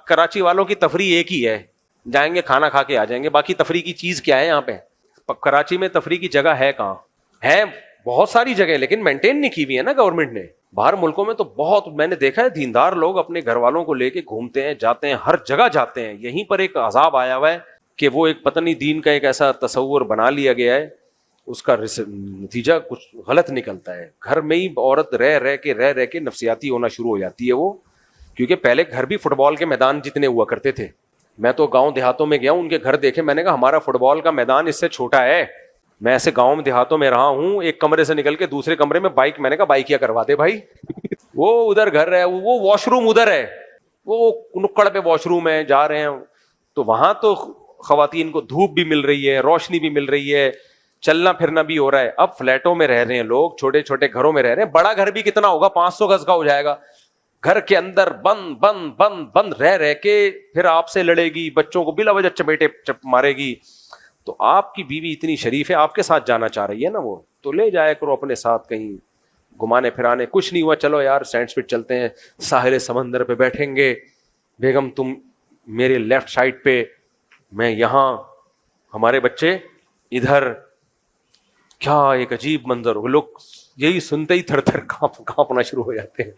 کراچی والوں کی تفریح ایک ہی ہے, جائیں گے کھانا کھا کے آ جائیں گے, باقی تفریح کی چیز کیا ہے یہاں پہ؟ کراچی میں تفریح کی جگہ ہے کہاں؟ ہے بہت ساری جگہ, لیکن مینٹین نہیں کی ہوئی ہے نا گورنمنٹ نے. باہر ملکوں میں تو بہت, میں نے دیکھا ہے دیندار لوگ اپنے گھر والوں کو لے کے گھومتے ہیں, جاتے ہیں, ہر جگہ جاتے ہیں. یہیں پر ایک عذاب آیا ہوا ہے کہ وہ ایک پتہ نہیں دین کا ایک ایسا تصور بنا لیا گیا ہے, اس کا نتیجہ کچھ غلط نکلتا ہے. گھر میں ہی عورت رہ کے نفسیاتی ہونا شروع ہو جاتی ہے وہ, کیونکہ پہلے گھر بھی فٹ بال کے میدان جتنے ہوا کرتے تھے. میں تو گاؤں دیہاتوں میں گیا ہوں, ان کے گھر دیکھے, میں نے کہا ہمارا فٹ بال کا میدان اس سے چھوٹا ہے. میں ایسے گاؤں دیہاتوں میں رہا ہوں, ایک کمرے سے نکل کے دوسرے کمرے میں بائک, میں نے کہا بائک کیا کروا دے بھائی. وہ ادھر گھر ہے, وہ واش روم ادھر ہے, وہ نکڑ پہ واش روم ہے, جا رہے ہیں. تو وہاں تو خواتین کو دھوپ بھی مل رہی ہے, روشنی بھی مل رہی ہے, چلنا پھرنا بھی ہو رہا ہے. اب فلیٹوں میں رہ رہے ہیں لوگ, چھوٹے چھوٹے گھروں میں رہ رہے ہیں. بڑا گھر بھی کتنا ہوگا, 500 گز کا ہو جائے گا. گھر کے اندر بند بند بند بند رہ کے پھر آپ سے لڑے گی, بچوں کو بلا وجہ چپیٹے مارے گی. تو آپ کی بیوی اتنی شریف ہے, آپ کے ساتھ جانا چاہ رہی ہے نا, وہ تو لے جایا کرو اپنے ساتھ کہیں گھمانے پھرانے. کچھ نہیں ہوا, چلو یار سینڈ سپٹ چلتے ہیں, ساحل سمندر پہ بیٹھیں گے, بیگم تم میرے لیفٹ سائڈ پہ, میں یہاں, ہمارے بچے ادھر. کیا ایک عجیب منظر ہو, لوگ یہی سنتے ہی تھر تھر کانپنا شروع ہو جاتے ہیں.